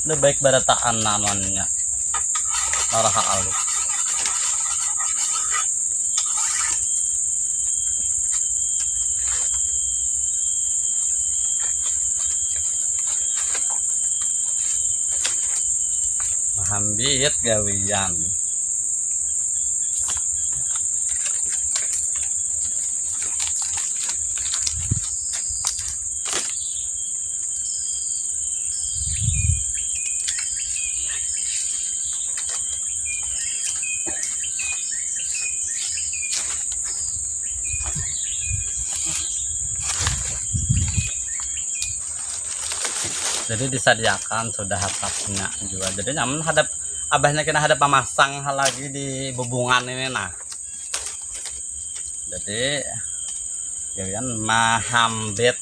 lebih baik barataan namanya marah alu mahambit gawian. Jadi disediakan sudah atapnya juga, jadi nyaman hadap abahnya kena hadap pemasang hal lagi di bubungan ini. Nah jadi kalian mahambet